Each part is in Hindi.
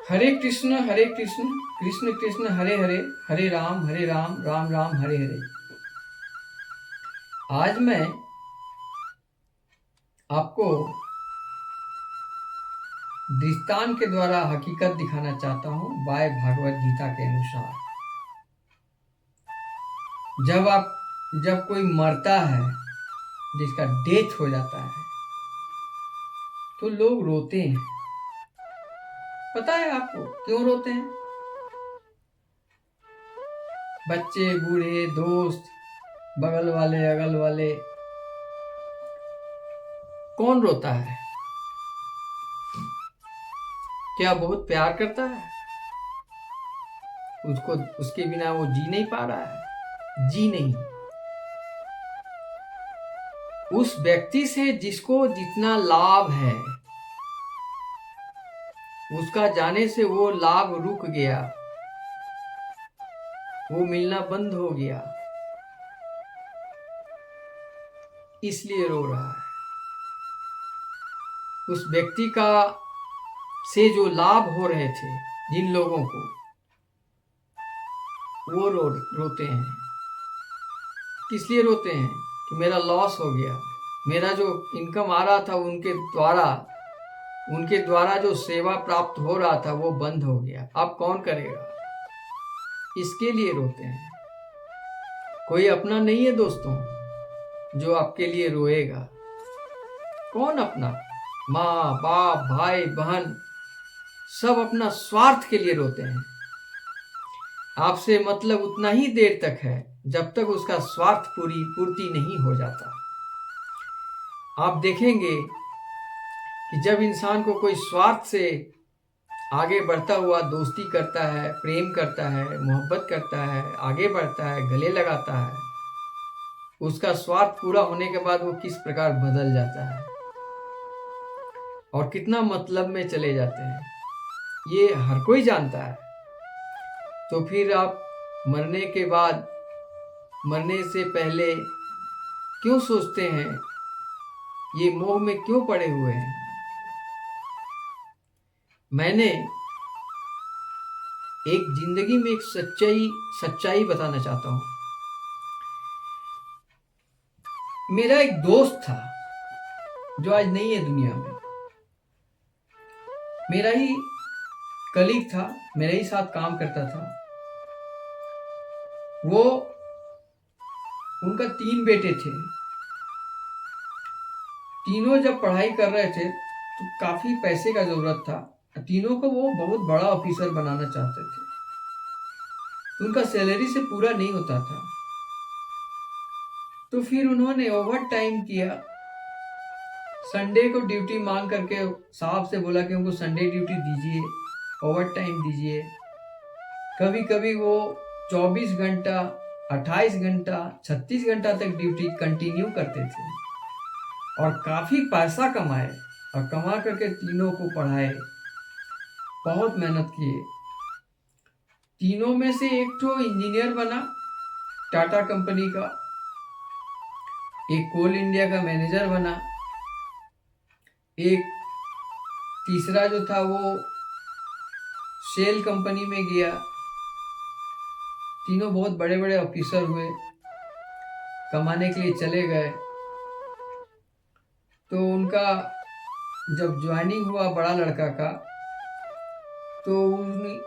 हरे कृष्ण कृष्ण कृष्ण हरे हरे, हरे राम राम राम हरे हरे। आज मैं आपको दृष्टांत के द्वारा हकीकत दिखाना चाहता हूं बाय भागवत गीता के अनुसार। जब कोई मरता है, जिसका डेथ हो जाता है, तो लोग रोते हैं। पता है आपको क्यों रोते हैं? बच्चे, बूढ़े, दोस्त, बगल वाले, अगल वाले, कौन रोता है? क्या बहुत प्यार करता है? उसके बिना वो जी नहीं पा रहा है? जी नहीं। उस व्यक्ति से जिसको जितना लाभ है, उसका जाने से वो लाभ रुक गया, वो मिलना बंद हो गया, इसलिए रो रहा है। उस व्यक्ति का से जो लाभ हो रहे थे जिन लोगों को, वो रोते हैं। किस लिए रोते हैं? कि मेरा लॉस हो गया, मेरा जो इनकम आ रहा था उनके द्वारा जो सेवा प्राप्त हो रहा था वो बंद हो गया, अब कौन करेगा? इसके लिए रोते हैं। कोई अपना नहीं है दोस्तों जो आपके लिए रोएगा। कौन अपना? माँ बाप, भाई बहन, सब अपना स्वार्थ के लिए रोते हैं। आपसे मतलब उतना ही देर तक है जब तक उसका स्वार्थ पूर्ति नहीं हो जाता। आप देखेंगे कि जब इंसान को कोई स्वार्थ से आगे बढ़ता हुआ दोस्ती करता है, प्रेम करता है, मोहब्बत करता है, आगे बढ़ता है, गले लगाता है, उसका स्वार्थ पूरा होने के बाद वो किस प्रकार बदल जाता है और कितना मतलब में चले जाते हैं, ये हर कोई जानता है। तो फिर आप मरने के बाद, मरने से पहले क्यों सोचते हैं? ये मोह में क्यों पड़े हुए हैं? मैंने एक जिंदगी में एक सच्चाई बताना चाहता हूं। मेरा एक दोस्त था जो आज नहीं है दुनिया में। मेरा ही कलीग था, मेरे ही साथ काम करता था। उनका 3 बेटे थे। तीनों जब पढ़ाई कर रहे थे तो काफी पैसे का जरूरत था। तीनों को वो बहुत बड़ा ऑफिसर बनाना चाहते थे, तो उनका सैलरी से पूरा नहीं होता था। तो फिर उन्होंने ओवर टाइम किया। संडे को ड्यूटी मांग करके साहब से बोला कि उनको संडे ड्यूटी दीजिए, ओवर टाइम दीजिए। कभी कभी वो 24 घंटा, 28 घंटा, 36 घंटा तक ड्यूटी कंटिन्यू करते थे और काफी पैसा कमाए और कमा करके तीनों को पढ़ाए। बहुत मेहनत किए। तीनों में से एक तो इंजीनियर बना टाटा कंपनी का, एक कोल इंडिया का मैनेजर बना, एक तीसरा जो था वो शेल कंपनी में गया। तीनों बहुत बड़े बड़े ऑफिसर हुए, कमाने के लिए चले गए। तो उनका जब ज्वाइनिंग हुआ बड़ा लड़का का, तो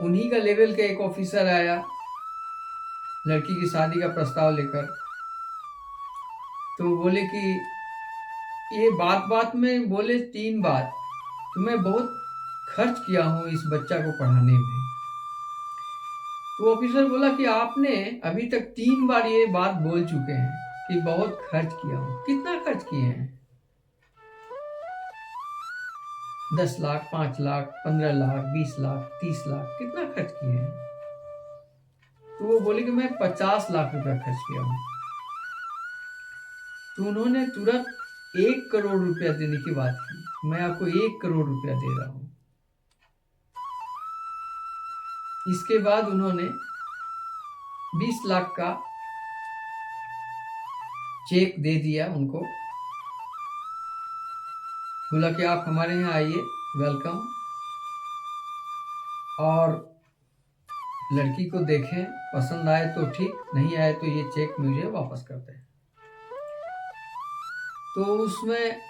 उन्हीं का लेवल का एक ऑफिसर आया लड़की की शादी का प्रस्ताव लेकर। तो बोले कि ये बात में बोले 3 बात कि मैं बहुत खर्च किया हूं इस बच्चा को पढ़ाने में। तो ऑफिसर बोला कि आपने अभी तक 3 बार ये बात बोल चुके हैं कि बहुत खर्च किया हूं। कितना खर्च किए हैं? 10 लाख, 5 लाख, 15 लाख, 20 लाख, 30 लाख, कितना खर्च किए हैं? तो वो बोले कि मैं 50 लाख रुपया खर्च किया हूं। तो उन्होंने तुरंत 1 करोड़ रुपया देने की बात की। मैं आपको 1 करोड़ रुपया दे रहा हूं। इसके बाद उन्होंने 20 लाख का चेक दे दिया उनको। बोला कि आप हमारे यहाँ आइए, वेलकम। और लड़की को देखें, पसंद आए तो ठीक, नहीं आए तो ये चेक मुझे वापस कर दें। तो उस समय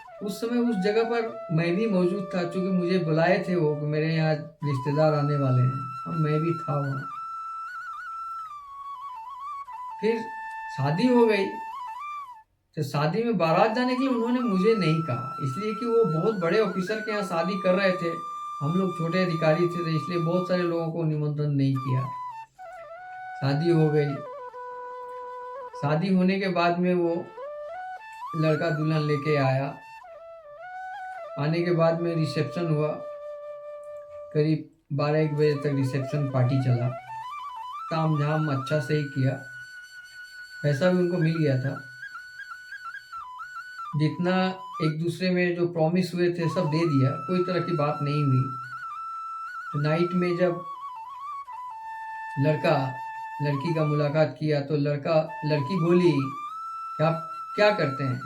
उस जगह पर मैं भी मौजूद था, क्योंकि मुझे बुलाए थे वो कि मेरे यहाँ रिश्तेदार आने वाले हैं, अब मैं भी था वहाँ। फिर शादी हो गई। तो शादी में बारात जाने के लिए उन्होंने मुझे नहीं कहा, इसलिए कि वो बहुत बड़े ऑफिसर के यहाँ शादी कर रहे थे, हम लोग छोटे अधिकारी थे, तो इसलिए बहुत सारे लोगों को निमंत्रण नहीं किया। शादी हो गई। शादी होने के बाद में वो लड़का दुल्हन लेके आया। आने के बाद में रिसेप्शन हुआ, करीब 12-1 बजे तक रिसेप्शन पार्टी चला। ताम झाम अच्छा से ही किया, पैसा भी उनको मिल गया था। जितना एक दूसरे में जो प्रॉमिस हुए थे सब दे दिया, कोई तरह की बात नहीं हुई। तो नाइट में जब लड़का लड़की का मुलाकात किया तो लड़की बोली कि आप क्या करते हैं,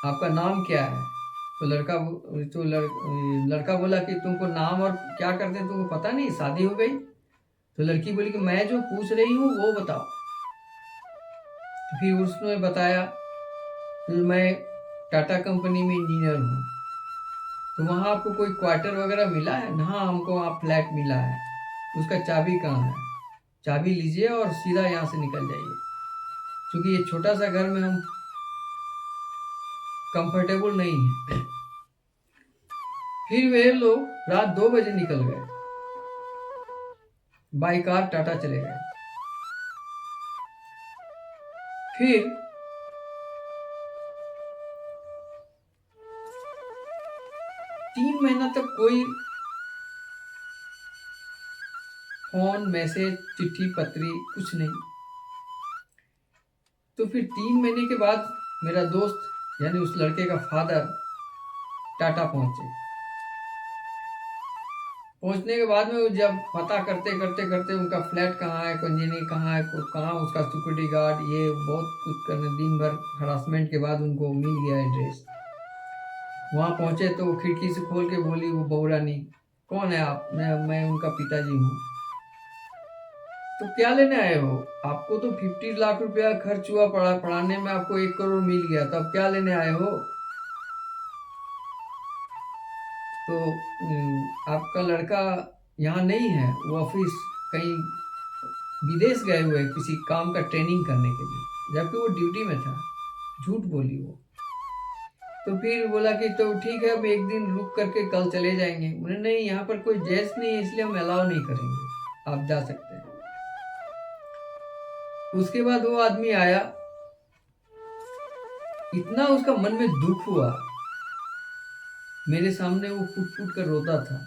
आपका नाम क्या है? तो लड़का बोला कि तुमको नाम और क्या करते हैं तुमको पता नहीं, शादी हो गई? तो लड़की बोली कि मैं जो पूछ रही हूँ वो बताओ। तो फिर उसने बताया कि मैं टाटा कंपनी में इंजीनियर हूँ। तो वहाँ आपको कोई क्वार्टर वगैरह मिला है? हाँ, हमको वहाँ फ्लैट मिला है। उसका चाबी कहाँ है? चाबी लीजिए और सीधा यहाँ से निकल जाइए, क्योंकि ये छोटा सा घर में हम कंफर्टेबल नहीं है। फिर वे लोग रात 2 बजे निकल गए, बाई कार टाटा चले गए। फिर 3 महीना तक कोई फोन, मैसेज, चिट्ठी पत्री कुछ नहीं। तो फिर 3 महीने के बाद मेरा दोस्त यानी उस लड़के का फादर टाटा पहुंचे। पहुंचने के बाद में वो जब पता करते करते करते उनका फ्लैट कहाँ है, कंजेनी कहाँ है, कहाँ उसका सिक्योरिटी गार्ड, ये बहुत कुछ करने, दिन भर हरासमेंट के बाद उनको मिल गया एड्रेस। वहाँ पहुंचे तो वो खिड़की से खोल के बोली वो बहू रानी, कौन है आप? मैं उनका पिताजी हूँ। तो क्या लेने आए हो? आपको तो 50 लाख रुपया खर्च हुआ, पढ़ाने में आपको 1 करोड़ मिल गया, तो अब क्या लेने आए हो? तो आपका लड़का यहाँ नहीं है, वो ऑफिस कहीं विदेश गए हुए किसी काम का ट्रेनिंग करने के लिए, जबकि वो ड्यूटी में था। झूठ बोली वो। तो फिर बोला कि तो ठीक है, अब एक दिन रुक करके कल चले जाएंगे। उन्हें नहीं, यहाँ पर कोई जेस नहीं है, इसलिए हम अलाउ नहीं करेंगे, आप जा सकते हैं। उसके बाद वो आदमी आया, इतना उसका मन में दुख हुआ, मेरे सामने वो फूट फूट कर रोता था।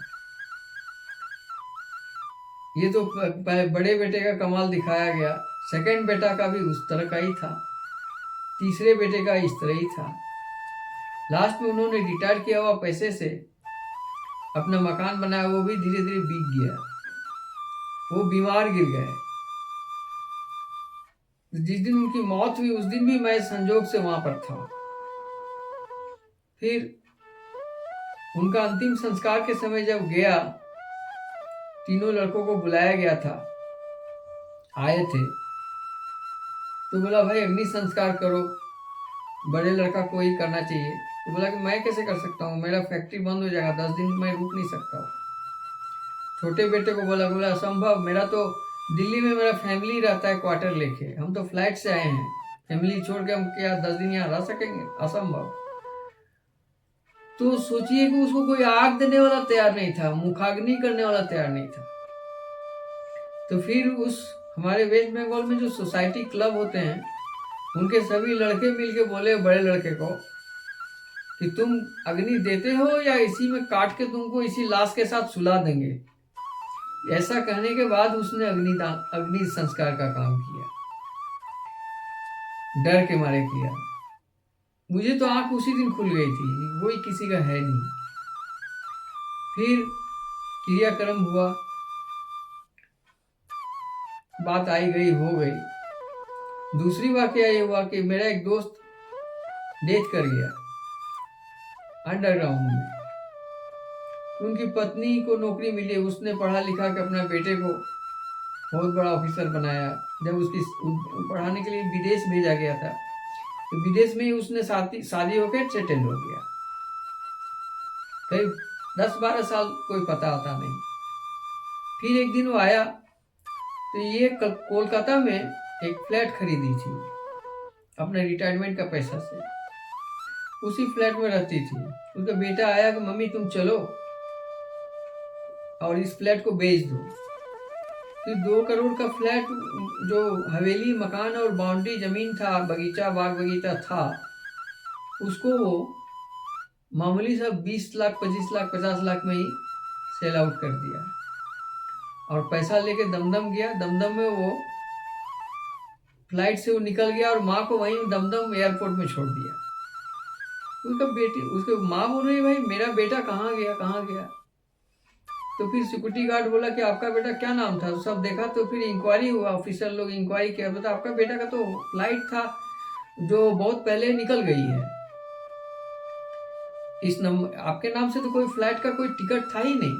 ये तो बड़े बेटे का कमाल दिखाया गया, सेकंड बेटा का भी उस तरह का ही था, तीसरे बेटे का इस तरह ही था। लास्ट में उन्होंने रिटायर किया हुआ पैसे से अपना मकान बनाया, वो भी धीरे धीरे बिक गया। वो बीमार गिर गए। जिस दिन उनकी मौत हुई उस दिन भी मैं संजोग से वहां पर था। फिर उनका अंतिम संस्कार के समय जब गया, तीनों लड़कों को बुलाया गया था, आए थे। तो बोला भाई अग्नि संस्कार करो, बड़े लड़का को ही करना चाहिए। तो बोला कि मैं कैसे कर सकता हूँ, मेरा फैक्ट्री बंद हो जाएगा, 10 दिन मैं रुक नहीं सकता हूँ। छोटे बेटे को बोला असंभव, मेरा तो दिल्ली में मेरा फैमिली रहता है क्वार्टर लेके, हम तो फ्लाइट से आए हैं, फैमिली छोड़ के हम क्या 10 दिन यहाँ रह सकेंगे, असंभव। तो सोचिए कि उसको कोई आग देने वाला तैयार नहीं था, मुखाग्नि करने वाला तैयार नहीं था। तो फिर उस हमारे वेस्ट बंगाल में जो सोसाइटी क्लब होते हैं, उनके सभी लड़के मिलके बोले बड़े लड़के को कि तुम अग्नि देते हो या इसी में काट के तुमको इसी लाश के साथ सुला देंगे। ऐसा कहने के बाद उसने अग्नि संस्कार का काम किया, डर के मारे किया। मुझे तो आंख उसी दिन खुल गई थी, कोई किसी का है नहीं। फिर क्रियाक्रम हुआ, बात आई गई हो गई। दूसरी वाकया ये हुआ कि मेरा एक दोस्त डेथ कर गया अंडरग्राउंड में। उनकी पत्नी को नौकरी मिली, उसने पढ़ा लिखा के अपना बेटे को बहुत बड़ा ऑफिसर बनाया। जब उसकी पढ़ाने के लिए विदेश भेजा गया था, तो विदेश में ही उसने शादी होकर सेटल हो गया। करीब 10-12 साल कोई पता आता नहीं। फिर एक दिन वो आया, तो ये कोलकाता में एक फ्लैट खरीदी थी अपने रिटायरमेंट का पैसा से। उसी फ्लैट में रहती थी। उसका बेटा आया कि मम्मी तुम चलो और इस फ्लैट को बेच दो। फिर 2 करोड़ का फ्लैट, जो हवेली मकान और बाउंड्री जमीन था, बगीचा बाग बगीचा था, उसको वो मामूली सा 20 लाख 25 लाख 50 लाख में ही सेल आउट कर दिया और पैसा लेके दमदम गया। दमदम में वो फ्लाइट से वो निकल गया और माँ को वहीं दमदम एयरपोर्ट में छोड़ दिया। उसके माँ बोल रही, भाई मेरा बेटा कहाँ गया कहाँ गया। तो फिर सिक्योरिटी गार्ड बोला कि आपका बेटा क्या नाम था। तो सब देखा, तो फिर इंक्वायरी हुआ, ऑफिसर लोग इंक्वायरी किया, बता आपका बेटा का तो फ्लाइट था जो बहुत पहले निकल गई है, इस नंबर आपके नाम से तो कोई फ्लाइट का कोई टिकट था ही नहीं।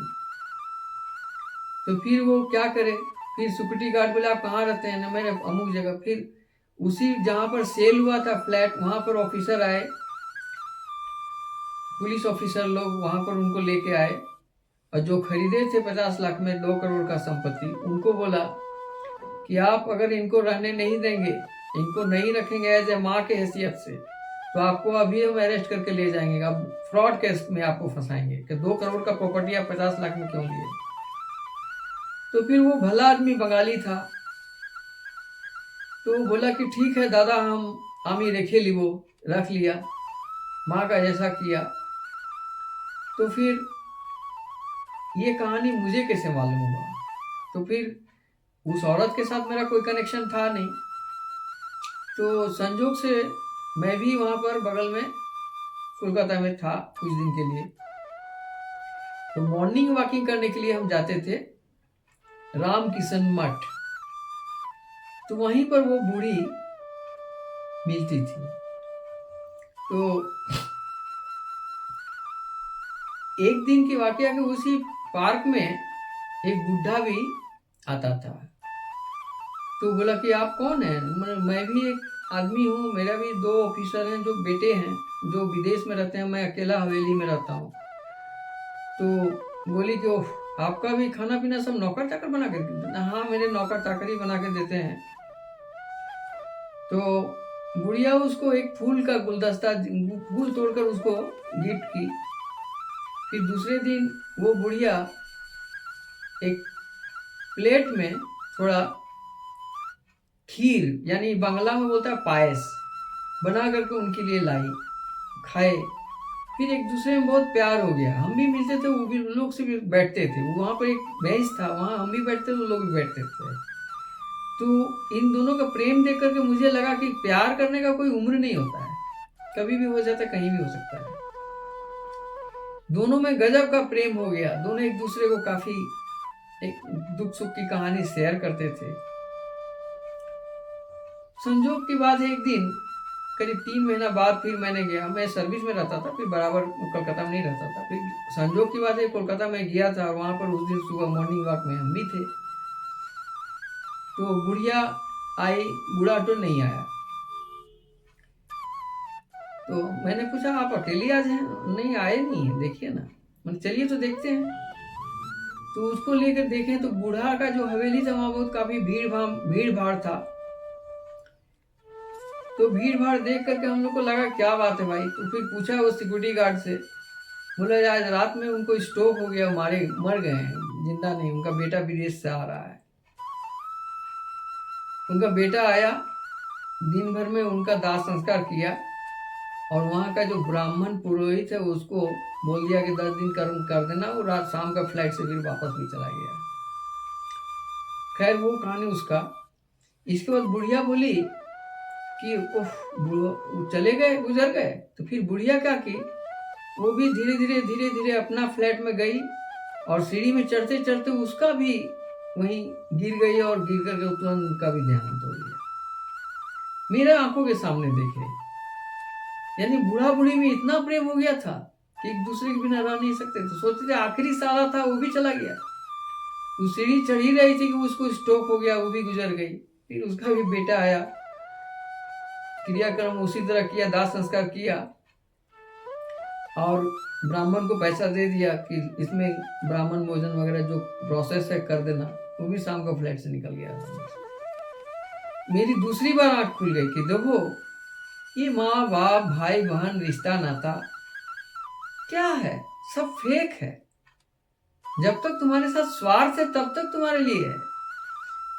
तो फिर वो क्या करे, फिर सिक्योरिटी गार्ड बोले आप कहाँ रहते हैं ना, मैंने अमुक जगह। फिर उसी जहाँ पर सेल हुआ था फ्लैट, वहाँ पर ऑफिसर आए, पुलिस ऑफिसर लोग वहाँ पर उनको लेके आए और जो खरीदे थे 50 लाख में 2 करोड़ का संपत्ति, उनको बोला कि आप अगर इनको रहने नहीं देंगे, इनको नहीं रखेंगे एज ए माँ के हैसियत से, तो आपको अभी हम अरेस्ट करके ले जाएंगे, अब फ्रॉड केस में आपको फंसाएंगे कि 2 करोड़ का प्रॉपर्टी आप 50 लाख में क्यों लिए। तो फिर वो भला आदमी बंगाली था, तो वो बोला कि ठीक है दादा, हम ही रेखे ली, वो रख लिया, माँ का जैसा किया। तो फिर ये कहानी मुझे कैसे मालूम हुआ, तो फिर उस औरत के साथ मेरा कोई कनेक्शन था नहीं। तो संजोग से मैं भी वहाँ पर बगल में कोलकाता में था कुछ दिन के लिए। तो मॉर्निंग वॉकिंग करने के लिए हम जाते थे राम किशन मठ। तो वहीं पर वो बूढ़ी मिलती थी। तो एक दिन की वाकया कि उसी पार्क में एक बुढ़ा भी आता था। तो बोला कि आप कौन हैं। मैं भी एक आदमी हूँ, मेरा भी 2 ऑफिसर हैं जो बेटे हैं जो विदेश में रहते हैं, मैं अकेला हवेली में रहता हूँ। तो बोली कि ओह, आपका भी खाना पीना सब नौकर चाकर बना के देते हैं। हाँ, मेरे नौकर चाकर ही बना के देते हैं। तो बुढ़िया उसको एक फूल का गुलदस्ता, फूल तोड़कर उसको गिफ्ट की। फिर दूसरे दिन वो बुढ़िया एक प्लेट में थोड़ा खीर, यानी बांग्ला में बोलता है पायस, बना करके उनके लिए लाई, खाए। फिर एक दूसरे में बहुत प्यार हो गया। हम भी मिलते थे, वो भी लोग से भी बैठते थे। वहाँ पर एक बेंच था, वहाँ हम भी बैठते थे, वो लोग भी बैठते थे। तो इन दोनों का प्रेम देख करके मुझे लगा कि प्यार करने का कोई उम्र नहीं होता है, कभी भी हो जाता है, कहीं भी हो सकता है। दोनों में गजब का प्रेम हो गया। दोनों एक दूसरे को काफी एक दुख सुख की कहानी शेयर करते थे। संजोग की बात है, एक दिन करीब 3 महीना बाद फिर मैंने गया। मैं सर्विस में रहता था, फिर बराबर कोलकाता में नहीं रहता था। फिर संजोग की बात है, कोलकाता में गया था, वहां पर उस दिन सुबह मॉर्निंग वॉक में हम भी थे। तो बुढ़िया आई, बूढ़ा तो नहीं आया। तो मैंने पूछा आप अकेले आज हैं। नहीं, आए नहीं है, देखिए ना। मैंने चलिए तो देखते हैं। तो उसको लेकर देखें तो बूढ़ा का जो हवेली था वहां बहुत काफी भीड़ भाड़ था। तो भीड़ भाड़ देख करके हम लोग को लगा क्या बात है भाई। तो फिर पूछा वो सिक्योरिटी गार्ड से, बोला आज रात में उनको स्ट्रोक हो गया, मर गए हैं, जिंदा नहीं, उनका बेटा विदेश से आ रहा है। उनका बेटा आया, दिन भर में उनका दाह संस्कार किया और वहाँ का जो ब्राह्मण पुरोहित है उसको बोल दिया कि 10 दिन कर्म कर देना। वो रात शाम का फ्लाइट से फिर वापस भी चला गया। खैर वो कहानी उसका। इसके बाद बुढ़िया बोली कि वो चले गए, गुजर गए। तो फिर बुढ़िया क्या की, वो भी धीरे धीरे अपना फ्लैट में गई और सीढ़ी में चढ़ते चढ़ते उसका भी वहीं गिर गई और गिर करके तुरंत उनका भी देहांत हो गया, मेरे आंखों के सामने देखे। यानी बूढ़ा बूढ़ी में इतना प्रेम हो गया था कि एक दूसरे के बिना रह नहीं सकते थे। सोचते थे आखिरी साला था वो भी चला गया, वो सीढ़ी चढ़ ही रही थी कि उसको स्ट्रोक हो गया, वो भी गुजर गई। फिर उसका भी बेटा आया, क्रियाक्रम उसी तरह किया, दाह संस्कार किया और ब्राह्मण को पैसा दे दिया कि इसमें ब्राह्मण भोजन वगैरह जो प्रोसेस है कर देना। वो भी शाम को फ्लैट से निकल गया। मेरी दूसरी बार आंख खुल गई कि देखो ये माँ बाप भाई बहन रिश्ता नाता क्या है, सब फेक है। जब तक तुम्हारे साथ स्वार्थ है तब तक तुम्हारे लिए है।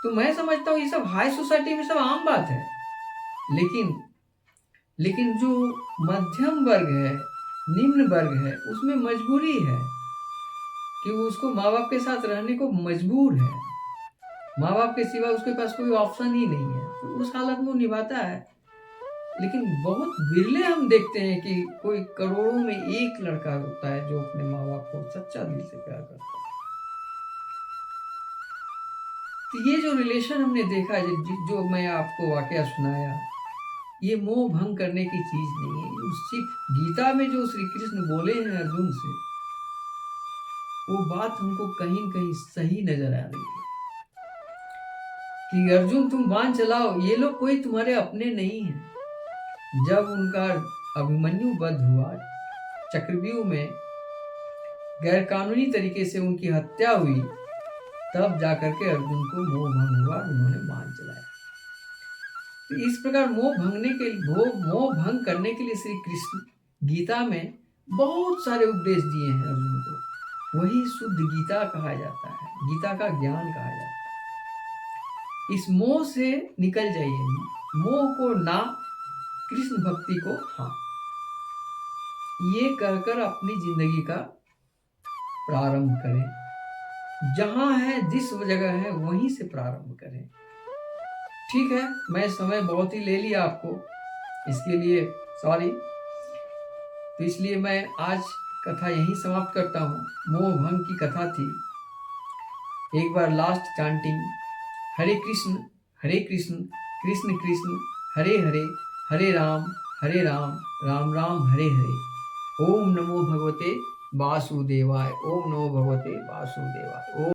तो मैं समझता हूँ ये सब हाई सोसाइटी में सब आम बात है, लेकिन जो मध्यम वर्ग है, निम्न वर्ग है, उसमें मजबूरी है कि वो उसको माँ बाप के साथ रहने को मजबूर है। माँ बाप के सिवा उसके पास कोई ऑप्शन ही नहीं है, तो उस हालत में वो निभाता है। लेकिन बहुत बिरले हम देखते हैं कि कोई करोड़ों में एक लड़का होता है जो अपने माँ बाप को सच्चा दिल से प्यार करता है। तो ये जो रिलेशन हमने देखा, जो मैं आपको वाकया सुनाया, ये मोह भंग करने की चीज नहीं है। सिर्फ गीता में जो श्री कृष्ण बोले हैं अर्जुन से, वो बात हमको कहीं न कहीं सही नजर आ रही है कि अर्जुन तुम बाण चलाओ, ये लोग कोई तुम्हारे अपने नहीं हैं। जब उनका अभिमन्यु वध हुआ, चक्रव्यूह में गैरकानूनी तरीके से उनकी हत्या हुई, तब जाकर के अर्जुन को मोह भंग हुआ, उन्होंने बाण चलाया। तो इस प्रकार मोह भंग करने के लिए श्री कृष्ण गीता में बहुत सारे उपदेश दिए हैं अर्जुन को। वही शुद्ध गीता कहा जाता है, गीता का ज्ञान कहा जाता है। इस मोह से निकल जाइए, मोह को ना, कृष्ण भक्ति को हाँ। ये कहकर अपनी जिंदगी का प्रारंभ करें। जहां है, जिस जगह है, वहीं से प्रारंभ करें। ठीक है, मैं समय बहुत ही ले लिया आपको, इसके लिए सॉरी। तो इसलिए मैं आज कथा यहीं समाप्त करता हूँ। मोह भंग की कथा थी। एक बार लास्ट चांटिंग, हरे कृष्ण कृष्ण कृष्ण हरे हरे, हरे राम राम राम हरे हरे। ओम नमो भगवते वासुदेवाय, ओम नमो भगवते वासुदेवाय। ओम